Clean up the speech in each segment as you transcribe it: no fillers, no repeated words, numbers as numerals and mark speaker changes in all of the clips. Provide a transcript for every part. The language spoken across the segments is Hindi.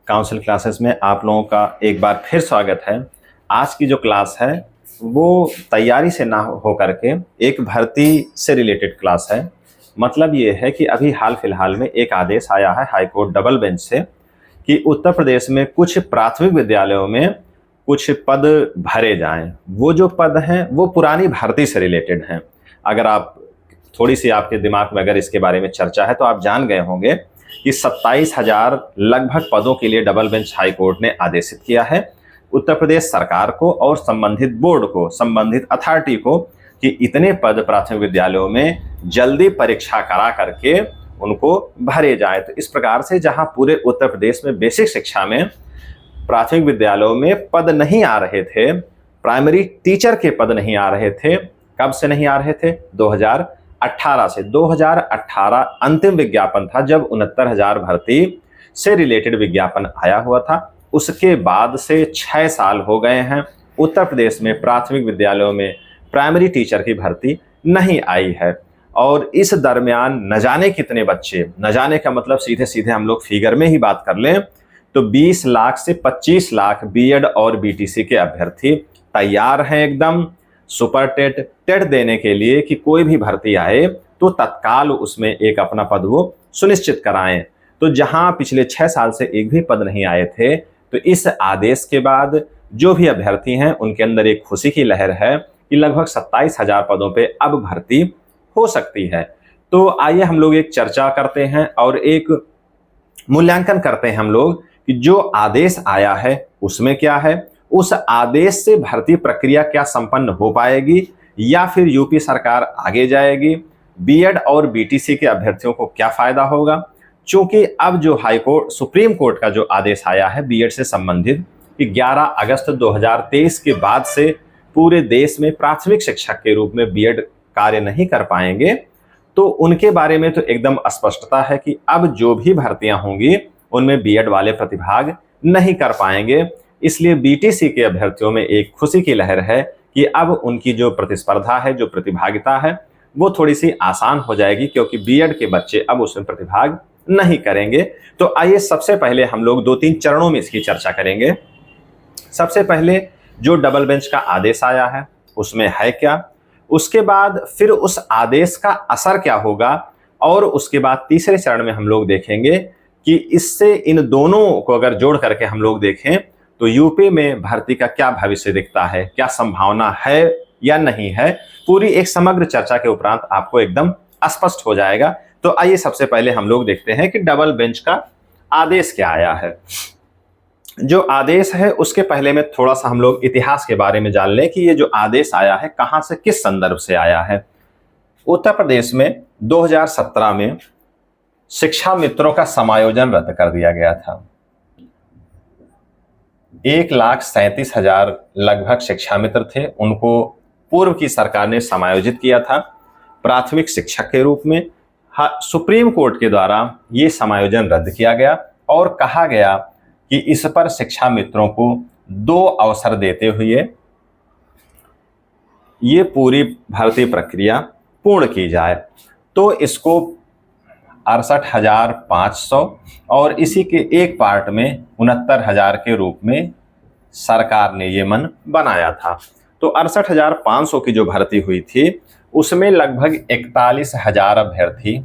Speaker 1: काउंसिल क्लासेस में आप लोगों का एक बार फिर स्वागत है। आज की जो क्लास है वो तैयारी से ना हो करके एक भर्ती से रिलेटेड क्लास है। मतलब ये है कि अभी हाल फिलहाल में एक आदेश आया है हाई कोर्ट डबल बेंच से कि उत्तर प्रदेश में कुछ प्राथमिक विद्यालयों में कुछ पद भरे जाएं। वो जो पद हैं वो पुरानी भर्ती से रिलेटेड हैं। अगर आप थोड़ी सी आपके दिमाग में अगर इसके बारे में चर्चा है तो आप जान गए होंगे कि 27,000 लगभग पदों के लिए डबल बेंच हाई कोर्ट ने आदेशित किया है उत्तर प्रदेश सरकार को और संबंधित बोर्ड को, संबंधित अथॉरिटी को, कि इतने पद प्राथमिक विद्यालयों में जल्दी परीक्षा करा करके उनको भरे जाए। तो इस प्रकार से जहां पूरे उत्तर प्रदेश में बेसिक शिक्षा में प्राथमिक विद्यालयों में पद नहीं आ रहे थे, प्राइमरी टीचर के पद नहीं आ रहे थे। कब से नहीं आ रहे थे? 2018 से। 2018 अंतिम विज्ञापन था जब 69,000 भर्ती से रिलेटेड विज्ञापन आया हुआ था। उसके बाद से 6 साल हो गए हैं उत्तर प्रदेश में प्राथमिक विद्यालयों में प्राइमरी टीचर की भर्ती नहीं आई है। और इस दरमियान न जाने कितने बच्चे, न जाने का मतलब सीधे सीधे हम लोग फिगर में ही बात कर लें तो 20 लाख से 25 लाख बीएड और बीटीसी के अभ्यर्थी तैयार हैं एकदम सुपर टेट देने के लिए कि कोई भी भर्ती आए तो तत्काल उसमें एक अपना पद वो सुनिश्चित कराएं। तो जहां पिछले 6 साल से एक भी पद नहीं आए थे, तो इस आदेश के बाद जो भी अभ्यर्थी हैं उनके अंदर एक खुशी की लहर है कि लगभग 27,000 पदों पे अब भर्ती हो सकती है। तो आइए हम लोग एक चर्चा करते हैं और एक मूल्यांकन करते हैं हम लोग कि जो आदेश आया है उसमें क्या है, उस आदेश से भर्ती प्रक्रिया क्या संपन्न हो पाएगी या फिर यूपी सरकार आगे जाएगी, बीएड और बीटीसी के अभ्यर्थियों को क्या फायदा होगा। चूंकि अब जो हाई कोर्ट सुप्रीम कोर्ट का जो आदेश आया है बीएड से संबंधित कि 11 अगस्त 2023 के बाद से पूरे देश में प्राथमिक शिक्षक के रूप में बीएड कार्य नहीं कर पाएंगे, तो उनके बारे में तो एकदम स्पष्टता है कि अब जो भी भर्तियां होंगी उनमें बीएड वाले प्रतिभाग नहीं कर पाएंगे। इसलिए बीटीसी के अभ्यर्थियों में एक खुशी की लहर है कि अब उनकी जो प्रतिस्पर्धा है, जो प्रतिभागिता है, वो थोड़ी सी आसान हो जाएगी क्योंकि बीएड के बच्चे अब उसमें प्रतिभाग नहीं करेंगे। तो आइए सबसे पहले हम लोग 2-3 चरणों में इसकी चर्चा करेंगे। सबसे पहले जो डबल बेंच का आदेश आया है उसमें है क्या, उसके बाद फिर उस आदेश का असर क्या होगा, और उसके बाद तीसरे चरण में हम लोग देखेंगे कि इससे इन दोनों को अगर जोड़ करके हम लोग देखें तो यूपी में भर्ती का क्या भविष्य दिखता है, क्या संभावना है या नहीं है। पूरी एक समग्र चर्चा के उपरांत आपको एकदम स्पष्ट हो जाएगा। तो आइए सबसे पहले हम लोग देखते हैं कि डबल बेंच का आदेश क्या आया है। जो आदेश है उसके पहले में थोड़ा सा हम लोग इतिहास के बारे में जान लें कि ये जो आदेश आया है कहां से, किस संदर्भ से आया है। उत्तर प्रदेश में 2017 में शिक्षा मित्रों का समायोजन रद्द कर दिया गया था। 1,37,000 लगभग शिक्षा मित्र थे, उनको पूर्व की सरकार ने समायोजित किया था प्राथमिक शिक्षक के रूप में। सुप्रीम कोर्ट के द्वारा ये समायोजन रद्द किया गया और कहा गया कि इस पर शिक्षा मित्रों को 2 अवसर देते हुए ये पूरी भर्ती प्रक्रिया पूर्ण की जाए। तो इसको 68,500 और इसी के एक पार्ट में 69,000 के रूप में सरकार ने ये मन बनाया था। तो 68,500 की जो भर्ती हुई थी उसमें लगभग 41,000 अभ्यर्थी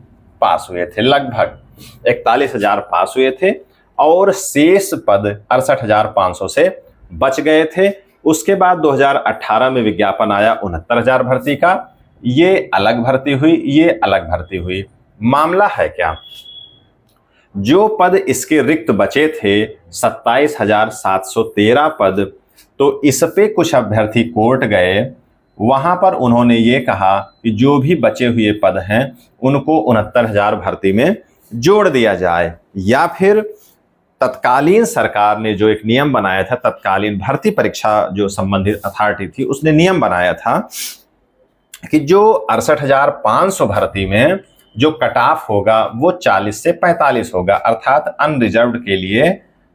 Speaker 1: पास हुए थे, लगभग 41,000 पास हुए थे और शेष पद 68,500 से बच गए थे। उसके बाद 2018 में विज्ञापन आया 69,000 भर्ती का, ये अलग भर्ती हुई, ये अलग भर्ती हुई। मामला है क्या, जो पद इसके रिक्त बचे थे 27,713 पद, तो इस पे कुछ अभ्यर्थी कोर्ट गए, वहां पर उन्होंने ये कहा कि जो भी बचे हुए पद हैं उनको 69,000 भर्ती में जोड़ दिया जाए, या फिर तत्कालीन सरकार ने जो एक नियम बनाया था, तत्कालीन भर्ती परीक्षा जो संबंधित अथॉरिटी थी उसने नियम बनाया था कि जो 68,500 भर्ती में जो कट ऑफ होगा वो 40 से 45 होगा, अर्थात अनरिजर्व्ड के लिए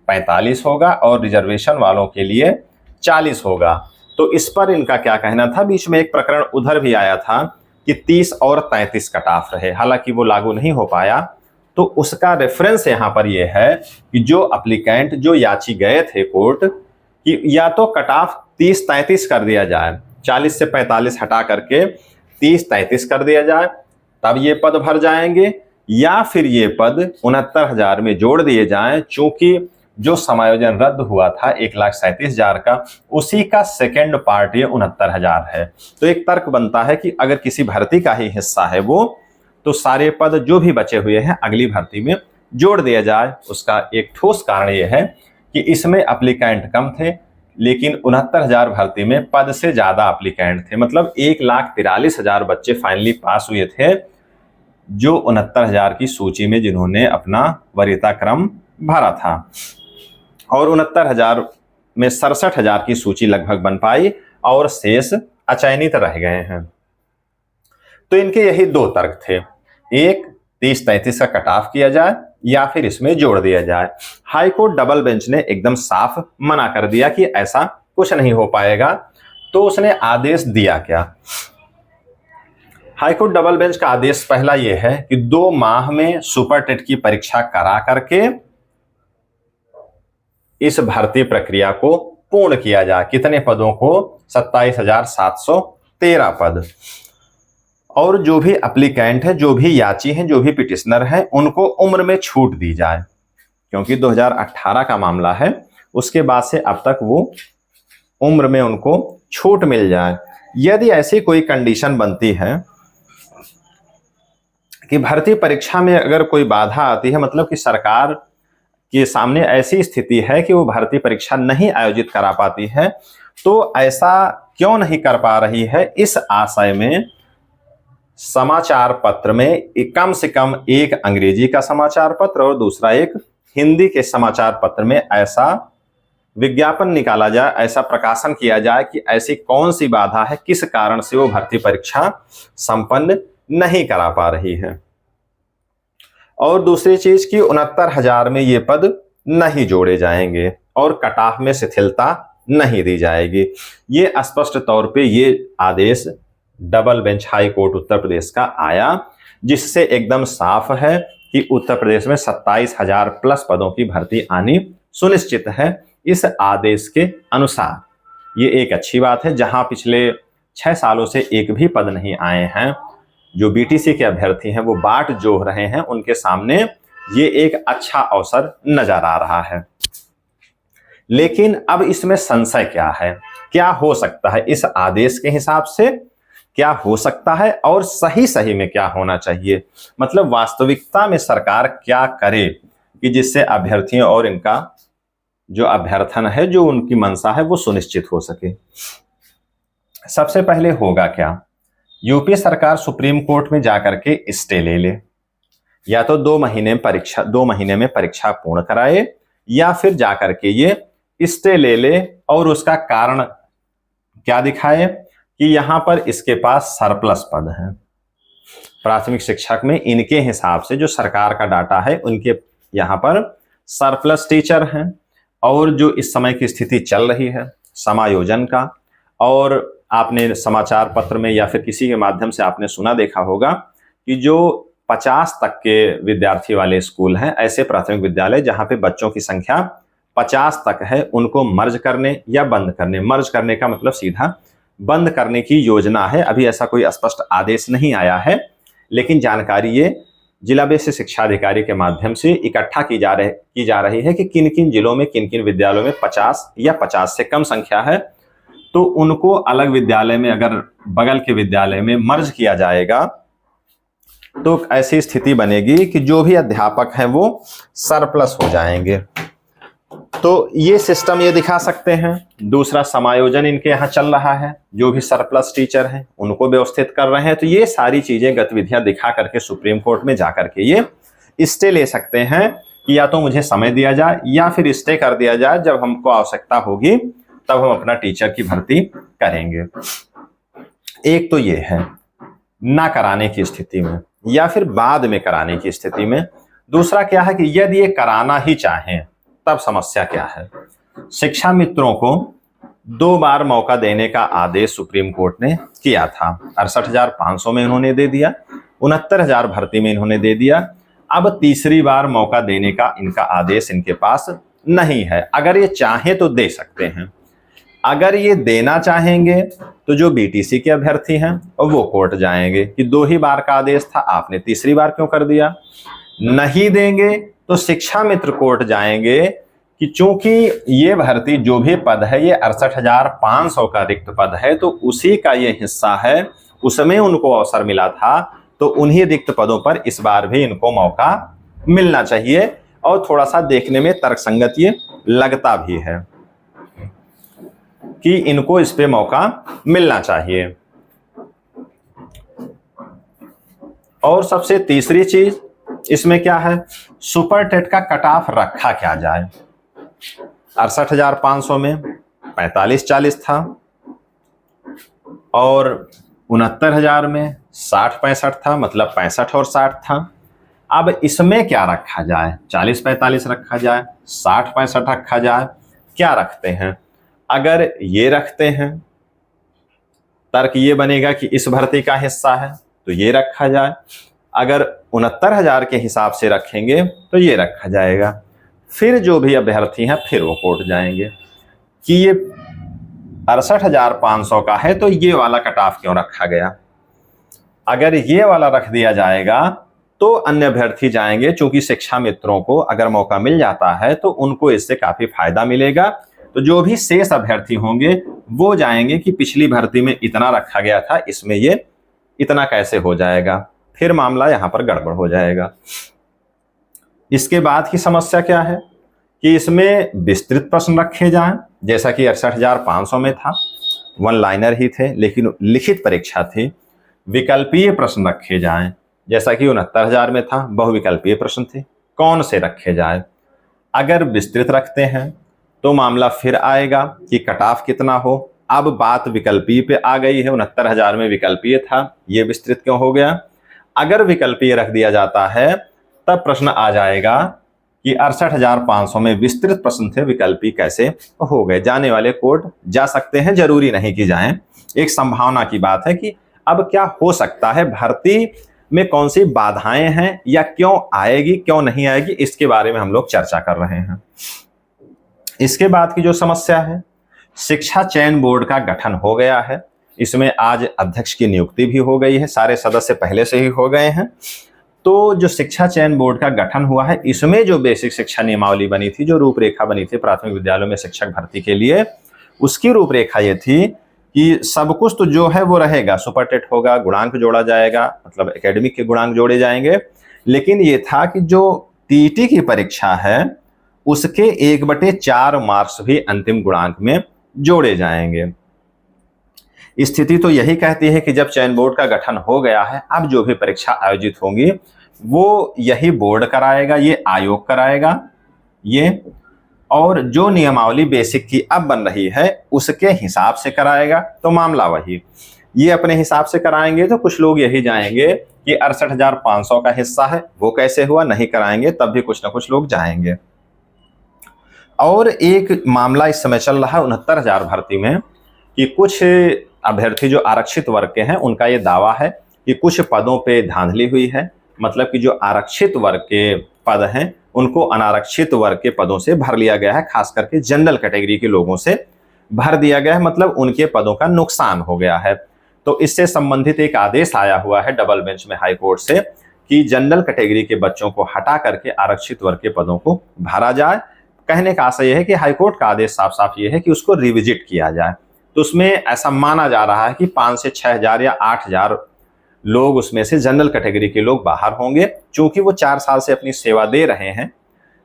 Speaker 1: 45 होगा और रिजर्वेशन वालों के लिए 40 होगा। तो इस पर इनका क्या कहना था, बीच में एक प्रकरण उधर भी आया था कि 30 और 33 कट ऑफ रहे, हालांकि वो लागू नहीं हो पाया। तो उसका रेफरेंस यहाँ पर ये है कि जो अप्लीकेंट जो याची गए थे कोर्ट कि या तो कट ऑफ 30-33 कर दिया जाए, 40 से 45 हटा करके 30-33 कर दिया जाए, तब ये पद भर जाएंगे, या फिर ये पद 69,000 में जोड़ दिए जाएं, चूंकि जो समायोजन रद्द हुआ था 1,37,000 का, उसी का सेकेंड पार्ट ये 69,000 है। तो एक तर्क बनता है कि अगर किसी भर्ती का ही हिस्सा है वो, तो सारे पद जो भी बचे हुए हैं अगली भर्ती में जोड़ दिया जाए। उसका एक ठोस कारण ये है कि इसमें एप्लीकेंट कम थे, लेकिन 69,000 भर्ती में पद से ज्यादा एप्लीकेंट थे, मतलब 1,43,000 बच्चे फाइनली पास हुए थे जो 69,000 की सूची में जिन्होंने अपना वरीयता क्रम भरा था, और 69,000 में 67,000 की सूची लगभग बन पाई और शेष अचयनित रह गए हैं। तो इनके यही दो तर्क थे, एक 30-33 का कट ऑफ किया जाए या फिर इसमें जोड़ दिया जाए। हाई कोर्ट डबल बेंच ने एकदम साफ मना कर दिया कि ऐसा कुछ नहीं हो पाएगा। तो उसने आदेश दिया क्या? हाईकोर्ट डबल बेंच का आदेश पहला यह है कि 2 माह में सुपर टेट की परीक्षा करा करके इस भर्ती प्रक्रिया को पूर्ण किया जाए। कितने पदों को? 27,713 पद। और जो भी एप्लीकेंट है, जो भी याची हैं, जो भी पिटिशनर हैं, उनको उम्र में छूट दी जाए, क्योंकि 2018 का मामला है, उसके बाद से अब तक वो उम्र में उनको छूट मिल जाए। यदि ऐसी कोई कंडीशन बनती है कि भर्ती परीक्षा में अगर कोई बाधा आती है, मतलब कि सरकार के सामने ऐसी स्थिति है कि वो भर्ती परीक्षा नहीं आयोजित करा पाती है, तो ऐसा क्यों नहीं कर पा रही है, इस आशय में समाचार पत्र में कम से कम एक अंग्रेजी का समाचार पत्र और दूसरा एक हिंदी के समाचार पत्र में ऐसा विज्ञापन निकाला जाए, ऐसा प्रकाशन किया जाए कि ऐसी कौन सी बाधा है, किस कारण से वो भर्ती परीक्षा संपन्न नहीं करा पा रही है। और दूसरी चीज कि 69,000 में ये पद नहीं जोड़े जाएंगे और कट ऑफ में शिथिलता नहीं दी जाएगी। ये स्पष्ट तौर पे ये आदेश double bench high court Uttar Pradesh का आया, जिससे एकदम साफ है कि उत्तर प्रदेश में 27,000 प्लस पदों की भर्ती आनी सुनिश्चित है इस आदेश के अनुसार। ये एक अच्छी बात है। जहां पिछले 6 सालों से एक भी पद नहीं आए हैं, जो बीटीसी के अभ्यर्थी हैं वो बाट जोह रहे हैं, उनके सामने ये एक अच्छा अवसर नजर आ रहा है। लेकिन अब इसमें संशय क्या है, क्या हो सकता है इस आदेश के हिसाब से, क्या हो सकता है और सही में क्या होना चाहिए, मतलब वास्तविकता में सरकार क्या करे कि जिससे अभ्यर्थियों और इनका जो अभ्यर्थन है, जो उनकी मंशा है, वो सुनिश्चित हो सके। सबसे पहले होगा क्या, यूपी सरकार सुप्रीम कोर्ट में जाकर के स्टे ले ले, या तो 2 महीने में परीक्षा पूर्ण कराए, या फिर जाकर के ये स्टे ले ले और उसका कारण क्या दिखाए कि यहां पर इसके पास सरप्लस पद हैं। प्राथमिक शिक्षक में इनके हिसाब से जो सरकार का डाटा है, उनके यहां पर सरप्लस टीचर हैं, और जो इस समय की स्थिति चल रही है समायोजन का, और आपने समाचार पत्र में या फिर किसी के माध्यम से आपने सुना देखा होगा कि जो 50 तक के विद्यार्थी वाले स्कूल हैं, ऐसे प्राथमिक विद्यालय जहां पे बच्चों की संख्या 50 तक है, उनको मर्ज करने या बंद करने, मर्ज करने का मतलब सीधा बंद करने की योजना है। अभी ऐसा कोई स्पष्ट आदेश नहीं आया है, लेकिन जानकारी ये जिला बेसिक शिक्षा अधिकारी के माध्यम से इकट्ठा की जा रही है कि किन किन जिलों में, किन किन विद्यालयों में 50 या 50 से कम संख्या है, तो उनको अलग विद्यालय में, अगर बगल के विद्यालय में मर्ज किया जाएगा, तो ऐसी स्थिति बनेगी कि जो भी अध्यापक हैं वो सरप्लस हो जाएंगे। तो ये सिस्टम ये दिखा सकते हैं। दूसरा, समायोजन इनके यहाँ चल रहा है, जो भी सरप्लस टीचर हैं उनको व्यवस्थित कर रहे हैं। तो ये सारी चीजें, गतिविधियां दिखा करके सुप्रीम कोर्ट में जाकर के ये स्टे ले सकते हैं कि या तो मुझे समय दिया जाए या फिर स्टे कर दिया जाए, जब हमको आवश्यकता होगी तब हम अपना टीचर की भर्ती करेंगे। एक तो ये है ना कराने की स्थिति में या फिर बाद में कराने की स्थिति में। दूसरा क्या है कि यदि ये कराना ही चाहें तब समस्या क्या है। शिक्षा मित्रों को 2 बार मौका देने का आदेश सुप्रीम कोर्ट ने किया था। 68,500 में इन्होंने दे दिया, 69,000 भर्ती में इन्होंने दे दिया, अब तीसरी बार मौका देने का इनका आदेश इनके पास नहीं है। अगर ये चाहें तो दे सकते हैं। अगर ये देना चाहेंगे तो जो बीटीसी के अभ्यर्थी हैं वो कोर्ट जाएंगे कि 2 ही बार का आदेश था, आपने तीसरी बार क्यों कर दिया। नहीं देंगे तो शिक्षा मित्र कोर्ट जाएंगे कि चूंकि ये भर्ती जो भी पद है ये 68,500 का रिक्त पद है, तो उसी का ये हिस्सा है, उसमें उनको अवसर मिला था, तो उन्हीं रिक्त पदों पर इस बार भी इनको मौका मिलना चाहिए। और थोड़ा सा देखने में तर्कसंगत ये लगता भी है कि इनको इस पे मौका मिलना चाहिए। और सबसे तीसरी चीज इसमें क्या है, सुपर टेट का कट ऑफ रखा क्या जाए। 68,500 में 45-40 था और 69,000 में 60-65 था, मतलब 65 और 60 था। अब इसमें क्या रखा जाए, 40-45 रखा जाए, 60-65 रखा जाए, क्या रखते हैं। अगर ये रखते हैं, तर्क ये बनेगा कि इस भर्ती का हिस्सा है तो ये रखा जाए। अगर 69,000 के हिसाब से रखेंगे तो ये रखा जाएगा। फिर जो भी अभ्यर्थी हैं फिर वो कोर्ट जाएंगे कि ये 68,500 का है तो ये वाला कट ऑफ क्यों रखा गया। अगर ये वाला रख दिया जाएगा तो अन्य अभ्यर्थी जाएंगे, चूंकि शिक्षा मित्रों को अगर मौका मिल जाता है तो उनको इससे काफी फायदा मिलेगा। तो जो भी शेष अभ्यर्थी होंगे वो जाएंगे कि पिछली भर्ती में इतना रखा गया था, इसमें ये इतना कैसे हो जाएगा, फिर मामला यहां पर गड़बड़ हो जाएगा। इसके बाद की समस्या क्या है कि इसमें विस्तृत प्रश्न रखे जाएं, जैसा कि 68,500 में था, 1 लाइनर ही थे लेकिन लिखित परीक्षा थी। विकल्पीय प्रश्न रखे जाएं, जैसा कि 69,000 में था, बहुविकल्पीय प्रश्न थे, कौन से रखे जाए। अगर विस्तृत रखते हैं तो मामला फिर आएगा कि कट ऑफ कितना हो। अब बात विकल्पीय पे आ गई है, 69,000 में विकल्पीय था, ये विस्तृत क्यों हो गया। अगर विकल्पीय रख दिया जाता है तब प्रश्न आ जाएगा कि 68,500 में विस्तृत प्रश्न थे, विकल्पीय कैसे हो गए। जाने वाले कोर्ट जा सकते हैं, जरूरी नहीं कि जाएं, एक संभावना की बात है कि अब क्या हो सकता है, भर्ती में कौन सी बाधाएं हैं या क्यों आएगी क्यों नहीं आएगी, इसके बारे में हम लोग चर्चा कर रहे हैं। इसके बाद की जो समस्या है, शिक्षा चयन बोर्ड का गठन हो गया है। इसमें आज अध्यक्ष की नियुक्ति भी हो गई है, सारे सदस्य पहले से ही हो गए हैं। तो जो शिक्षा चयन बोर्ड का गठन हुआ है, इसमें जो बेसिक शिक्षा नियमावली बनी थी, जो रूपरेखा बनी थी प्राथमिक विद्यालयों में शिक्षक भर्ती के लिए, उसकी रूपरेखा ये थी कि सब कुछ तो जो है वो रहेगा, सुपर टेट होगा, गुणांक जोड़ा जाएगा, मतलब एकेडमिक के गुणांक जोड़े जाएंगे, लेकिन ये था कि जो टीटी की परीक्षा है उसके 1/4 मार्क्स भी अंतिम गुणांक में जोड़े जाएंगे। स्थिति तो यही कहती है कि जब चयन बोर्ड का गठन हो गया है, अब जो भी परीक्षा आयोजित होंगी वो यही बोर्ड कराएगा, ये आयोग कराएगा ये, और जो नियमावली बेसिक की अब बन रही है उसके हिसाब से कराएगा। तो मामला वही, ये अपने हिसाब से कराएंगे तो कुछ लोग यही जाएंगे कि 68,500 का हिस्सा है वो कैसे हुआ, नहीं कराएंगे तब भी कुछ ना कुछ लोग जाएंगे। और एक मामला इस समय चल रहा है 69,000 भर्ती में कि कुछ अभ्यर्थी जो आरक्षित वर्ग के हैं उनका ये दावा है कि कुछ पदों पे धांधली हुई है, मतलब कि जो आरक्षित वर्ग के पद हैं उनको अनारक्षित वर्ग के पदों से भर लिया गया है, खास करके जनरल कैटेगरी के लोगों से भर दिया गया है, मतलब उनके पदों का नुकसान हो गया है। तो इससे संबंधित एक आदेश आया हुआ है डबल बेंच में हाई कोर्ट से कि जनरल कैटेगरी के बच्चों को हटा करके आरक्षित वर्ग के पदों को भरा जाए। कहने का आशय यह है कि हाईकोर्ट का आदेश साफ साफ ये है कि उसको रिविजिट किया जाए। तो उसमें ऐसा माना जा रहा है कि 5 से 6,000 या 8,000 लोग उसमें से जनरल कैटेगरी के लोग बाहर होंगे, चूंकि वो 4 साल से अपनी सेवा दे रहे हैं,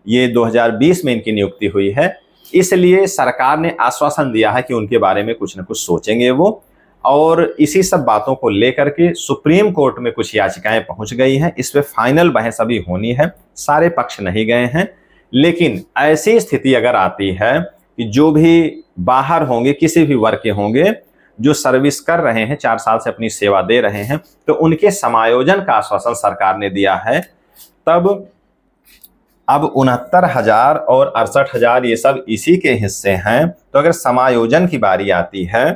Speaker 1: ये 2020 में इनकी नियुक्ति हुई है, इसलिए सरकार ने आश्वासन दिया है कि उनके बारे में कुछ न कुछ सोचेंगे वो। और इसी सब बातों को लेकर के सुप्रीम कोर्ट में कुछ याचिकाएं पहुंच गई हैं, इस पे फाइनल बहस अभी होनी है, सारे पक्ष नहीं गए हैं। लेकिन ऐसी स्थिति अगर आती है कि जो भी बाहर होंगे, किसी भी वर्ग के होंगे, जो सर्विस कर रहे हैं, 4 साल से अपनी सेवा दे रहे हैं, तो उनके समायोजन का आश्वासन सरकार ने दिया है। तब अब 69,000 और 68,000 ये सब इसी के हिस्से हैं। तो अगर समायोजन की बारी आती है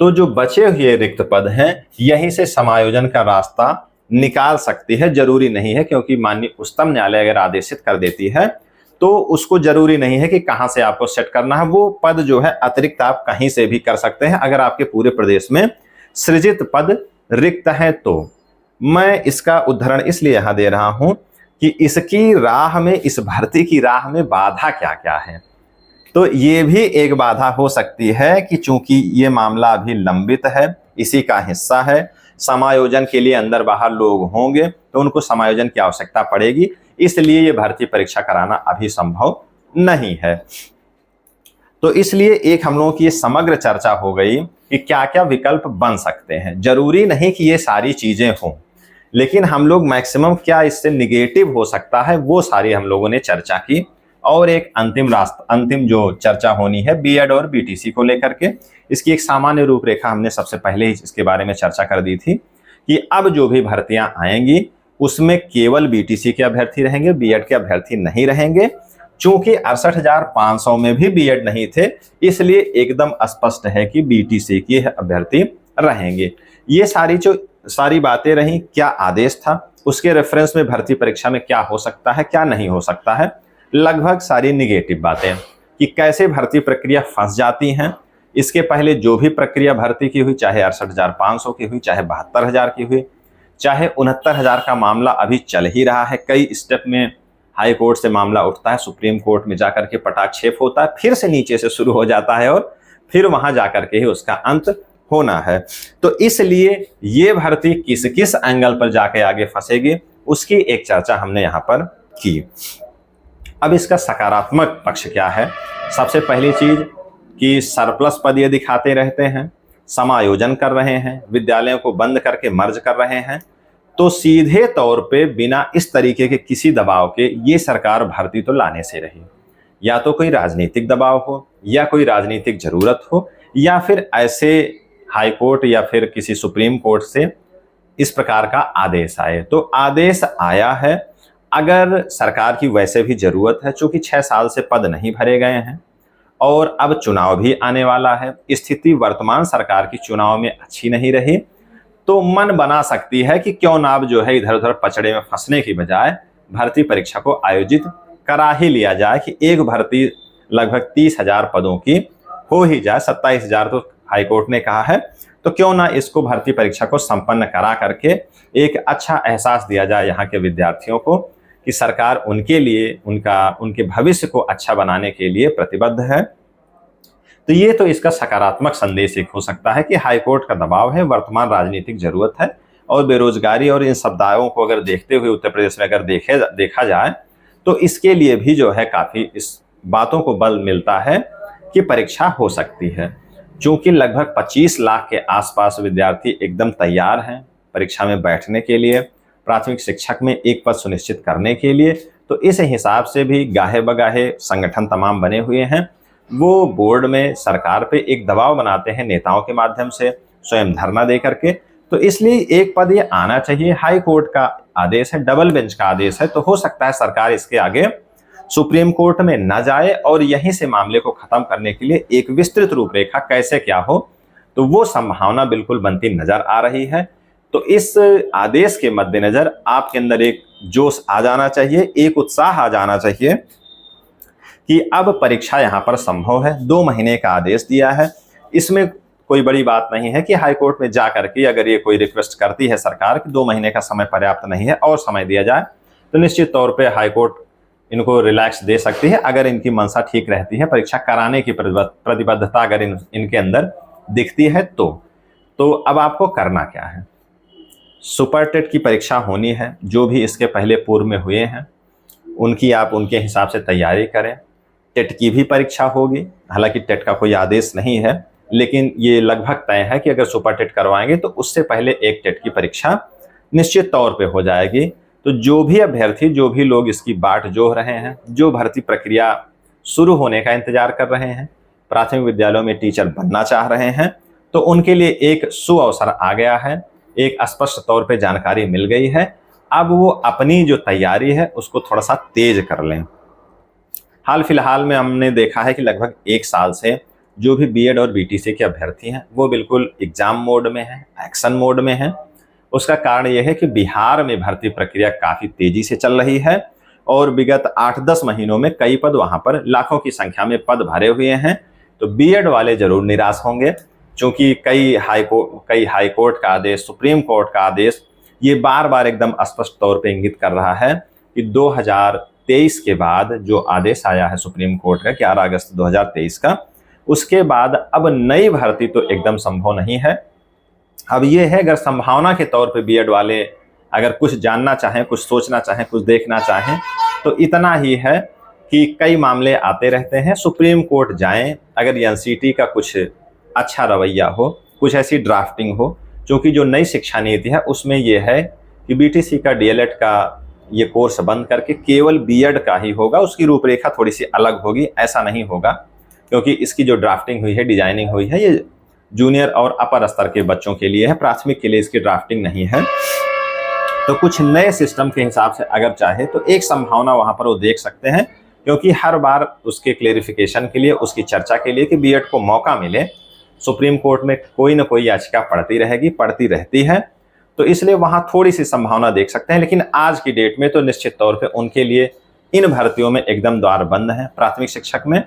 Speaker 1: तो जो बचे हुए रिक्त पद हैं, यहीं से समायोजन का रास्ता निकाल सकती है, जरूरी नहीं है, क्योंकि माननीय उच्चतम न्यायालय अगर आदेशित कर देती है तो उसको जरूरी नहीं है कि कहां से आपको सेट करना है। वो पद जो है अतिरिक्त आप कहीं से भी कर सकते हैं, अगर आपके पूरे प्रदेश में सृजित पद रिक्त है तो। मैं इसका उदाहरण इसलिए यहां दे रहा हूं कि इसकी राह में, इस भर्ती की राह में बाधा क्या क्या है। तो ये भी एक बाधा हो सकती है कि चूंकि ये मामला अभी लंबित है, इसी का हिस्सा है, समायोजन के लिए अंदर बाहर लोग होंगे तो उनको समायोजन की आवश्यकता पड़ेगी, इसलिए ये भर्ती परीक्षा कराना अभी संभव नहीं है। तो इसलिए एक हम लोगों की ये समग्र चर्चा हो गई कि क्या क्या विकल्प बन सकते हैं। जरूरी नहीं कि ये सारी चीजें हों, लेकिन हम लोग मैक्सिमम क्या इससे निगेटिव हो सकता है वो सारी हम लोगों ने चर्चा की। और एक अंतिम जो चर्चा होनी है बीएड और बीटीसी को लेकर के, इसकी एक सामान्य रूपरेखा हमने सबसे पहले ही इसके बारे में चर्चा कर दी थी कि अब जो भी भर्तियां आएंगी उसमें केवल बीटीसी के अभ्यर्थी रहेंगे, बीएड के अभ्यर्थी नहीं रहेंगे। चूंकि 68,500 में भी बीएड नहीं थे, इसलिए एकदम स्पष्ट है कि बीटीसी के अभ्यर्थी रहेंगे। ये सारी बातें रही। क्या आदेश था, उसके रेफरेंस में भर्ती परीक्षा में क्या हो सकता है, क्या नहीं हो सकता है, लगभग सारी निगेटिव बातें कि कैसे भर्ती प्रक्रिया फंस जाती हैं। इसके पहले जो भी प्रक्रिया भर्ती की हुई, चाहे 68,500 की हुई, चाहे 72,000 की हुई, चाहे 69,000 का मामला अभी चल ही रहा है, कई स्टेप में हाई कोर्ट से मामला उठता है, सुप्रीम कोर्ट में जाकर के पटाक्षेप होता है, फिर से नीचे से शुरू हो जाता है और फिर वहां जाकर के ही उसका अंत होना है। तो इसलिए ये भर्ती किस किस एंगल पर जाके आगे फंसेगी उसकी एक चर्चा हमने यहां पर की। अब इसका सकारात्मक पक्ष क्या है। सबसे पहली चीज कि सरप्लस पद ये दिखाते रहते हैं, समायोजन कर रहे हैं, विद्यालयों को बंद करके मर्ज कर रहे हैं, तो सीधे तौर पे बिना इस तरीके के किसी दबाव के ये सरकार भर्ती तो लाने से रही। या तो कोई राजनीतिक दबाव हो, या कोई राजनीतिक जरूरत हो, या फिर ऐसे हाई कोर्ट या फिर किसी सुप्रीम कोर्ट से इस प्रकार का आदेश आए। तो आदेश आया है, अगर सरकार की वैसे भी जरूरत है, चूंकि 6 साल से पद नहीं भरे गए हैं और अब चुनाव भी आने वाला है, स्थिति वर्तमान सरकार की चुनाव में अच्छी नहीं रही, तो मन बना सकती है कि क्यों ना अब जो है इधर उधर पचड़े में फंसने की बजाय भर्ती परीक्षा को आयोजित करा ही लिया जाए कि एक भर्ती लगभग 30,000 पदों की हो ही जाए। 27,000 तो हाईकोर्ट ने कहा है, तो क्यों ना इसको भर्ती परीक्षा को संपन्न करा करके एक अच्छा एहसास दिया जाए यहाँ के विद्यार्थियों को कि सरकार उनके लिए, उनके भविष्य को अच्छा बनाने के लिए प्रतिबद्ध है। तो ये तो इसका सकारात्मक संदेश एक हो सकता है कि हाईकोर्ट का दबाव है, वर्तमान राजनीतिक जरूरत है, और बेरोजगारी और इन समुदायों को अगर देखते हुए उत्तर प्रदेश में अगर देखा जाए तो इसके लिए भी जो है काफी इस बातों को बल मिलता है कि परीक्षा हो सकती है। चूंकि लगभग 25 लाख के आसपास विद्यार्थी एकदम तैयार हैं परीक्षा में बैठने के लिए, प्राथमिक शिक्षक में एक पद सुनिश्चित करने के लिए, तो इस हिसाब से भी गाहे बगाहे संगठन तमाम बने हुए हैं। वो बोर्ड में सरकार पे एक दबाव बनाते हैं नेताओं के माध्यम से, स्वयं धरना दे करके। तो इसलिए एक पद ये आना चाहिए। हाई कोर्ट का आदेश है, डबल बेंच का आदेश है, तो हो सकता है सरकार इसके आगे सुप्रीम कोर्ट में न जाए और यहीं से मामले को खत्म करने के लिए एक विस्तृत रूपरेखा कैसे क्या हो, तो वो संभावना बिल्कुल बनती नजर आ रही है। तो इस आदेश के मद्देनजर आपके अंदर एक जोश आ जाना चाहिए, एक उत्साह आ जाना चाहिए कि अब परीक्षा यहाँ पर संभव है। 2 महीने का आदेश दिया है, इसमें कोई बड़ी बात नहीं है कि हाईकोर्ट में जा करके अगर ये कोई रिक्वेस्ट करती है सरकार कि 2 महीने का समय पर्याप्त नहीं है और समय दिया जाए, तो निश्चित तौर पे हाईकोर्ट इनको रिलैक्स दे सकती है अगर इनकी मंशा ठीक रहती है, परीक्षा कराने की प्रतिबद्धता अगर इनके अंदर दिखती है। तो अब आपको करना क्या है। सुपर टेट की परीक्षा होनी है, जो भी इसके पहले पूर्व में हुए हैं उनकी आप उनके हिसाब से तैयारी करें। टेट की भी परीक्षा होगी, हालांकि टेट का कोई आदेश नहीं है, लेकिन ये लगभग तय है कि अगर सुपर टेट करवाएंगे तो उससे पहले एक टेट की परीक्षा निश्चित तौर पे हो जाएगी। तो जो भी अभ्यर्थी, जो भी लोग इसकी बाट जोह रहे हैं, जो भर्ती प्रक्रिया शुरू होने का इंतजार कर रहे हैं, प्राथमिक विद्यालयों में टीचर बनना चाह रहे हैं, तो उनके लिए एक सुअवसर आ गया है, एक स्पष्ट तौर पे जानकारी मिल गई है। अब वो अपनी जो तैयारी है उसको थोड़ा सा तेज कर लें। हाल फिलहाल में हमने देखा है कि लगभग 1 साल से जो भी बीएड और बीटीसी के अभ्यर्थी हैं वो बिल्कुल एग्जाम मोड में हैं, एक्शन मोड में हैं, उसका कारण यह है कि बिहार में भर्ती प्रक्रिया काफी तेजी से चल रही है और विगत 8-10 महीनों में कई पद वहां पर लाखों की संख्या में पद भरे हुए हैं। तो बीएड वाले जरूर निराश होंगे, क्योंकि कई हाई कोर्ट का आदेश, सुप्रीम कोर्ट का आदेश ये बार बार एकदम स्पष्ट तौर पे इंगित कर रहा है कि 2023 के बाद जो आदेश आया है सुप्रीम कोर्ट का 11 अगस्त 2023 का, उसके बाद अब नई भर्ती तो एकदम संभव नहीं है। अब ये है, अगर संभावना के तौर पे बीएड वाले अगर कुछ जानना चाहें, कुछ सोचना चाहें, कुछ देखना चाहें, तो इतना ही है कि कई मामले आते रहते हैं, सुप्रीम कोर्ट जाएं, अगर एनसीटी का कुछ अच्छा रवैया हो, कुछ ऐसी ड्राफ्टिंग हो, क्योंकि जो नई शिक्षा नीति है उसमें यह है कि बीटीसी का डीएलएड का ये कोर्स बंद करके केवल बीएड का ही होगा, उसकी रूपरेखा थोड़ी सी अलग होगी, ऐसा नहीं होगा, क्योंकि इसकी जो ड्राफ्टिंग हुई है, डिजाइनिंग हुई है, ये जूनियर और अपर स्तर के बच्चों के लिए है, प्राथमिक के लिए इसकी ड्राफ्टिंग नहीं है। तो कुछ नए सिस्टम के हिसाब से अगर चाहे तो एक संभावना वहां पर वो देख सकते हैं, क्योंकि हर बार उसके क्लेरिफिकेशन के लिए, उसकी चर्चा के लिए कि बीएड को मौका मिले, सुप्रीम कोर्ट में कोई ना कोई याचिका पड़ती रहेगी, पड़ती रहती है, तो इसलिए वहां थोड़ी सी संभावना देख सकते हैं। लेकिन आज की डेट में तो निश्चित तौर पे उनके लिए इन भर्तियों में एकदम द्वार बंद है प्राथमिक शिक्षक में,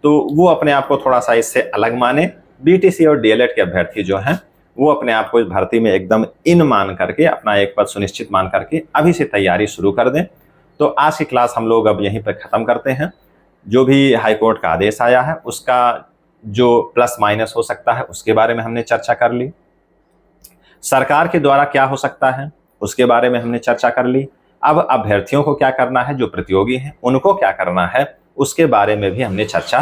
Speaker 1: तो वो अपने आप को थोड़ा सा इससे अलग माने। बीटीसी और डीएलएड के अभ्यर्थी जो हैं वो अपने आप को इस भर्ती में एकदम इन मान करके, अपना एक पद सुनिश्चित मान करके अभी से तैयारी शुरू कर दें। तो आज की क्लास हम लोग अब यहीं पर खत्म करते हैं। जो भी हाईकोर्ट का आदेश आया है उसका जो प्लस माइनस हो सकता है उसके बारे में हमने चर्चा कर ली, सरकार के द्वारा क्या हो सकता है उसके बारे में हमने चर्चा कर ली। अब अभ्यर्थियों को क्या करना है, जो प्रतियोगी हैं उनको क्या करना है, उसके बारे में भी हमने चर्चा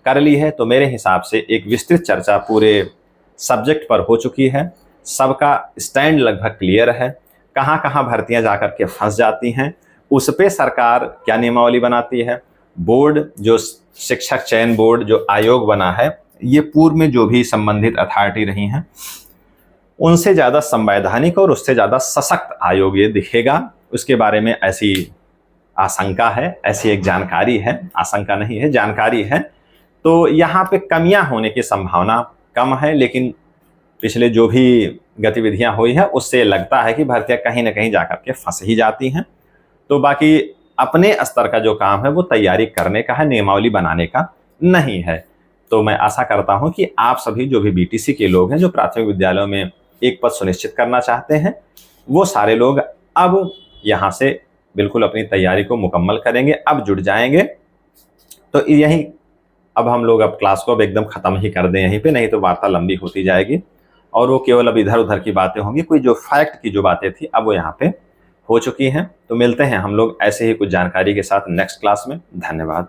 Speaker 1: कर ली है। तो मेरे हिसाब से एक विस्तृत चर्चा पूरे सब्जेक्ट पर हो चुकी है, सबका स्टैंड लगभग क्लियर है, कहाँ कहाँ भर्तियां जाकर के फंस जाती हैं, उस पे सरकार क्या नियमावली बनाती है, बोर्ड जो शिक्षक चयन बोर्ड जो आयोग बना है, ये पूर्व में जो भी संबंधित अथॉरिटी रही हैं उनसे ज़्यादा संवैधानिक और उससे ज़्यादा सशक्त आयोग ये दिखेगा, उसके बारे में ऐसी आशंका है, ऐसी एक जानकारी है, आशंका नहीं है, जानकारी है। तो यहाँ पे कमियां होने की संभावना कम है, लेकिन पिछले जो भी गतिविधियां हुई है उससे लगता है कि भर्तियां कहीं ना कहीं जाकर के फंस ही जाती हैं। तो बाकी अपने स्तर का जो काम है वो तैयारी करने का है, नियमावली बनाने का नहीं है। तो मैं आशा करता हूं कि आप सभी जो भी बीटीसी के लोग हैं, जो प्राथमिक विद्यालयों में एक पद सुनिश्चित करना चाहते हैं, वो सारे लोग अब यहाँ से बिल्कुल अपनी तैयारी को मुकम्मल करेंगे, अब जुड़ जाएंगे। तो यही अब हम लोग अब क्लास को अब एकदम ख़त्म ही कर दें यहीं पे, नहीं तो वार्ता लंबी होती जाएगी और वो केवल अब इधर उधर की बातें होंगी, कोई जो फैक्ट की जो बातें थी अब वो यहाँ पे हो चुकी हैं। तो मिलते हैं हम लोग ऐसे ही कुछ जानकारी के साथ नेक्स्ट क्लास में। धन्यवाद।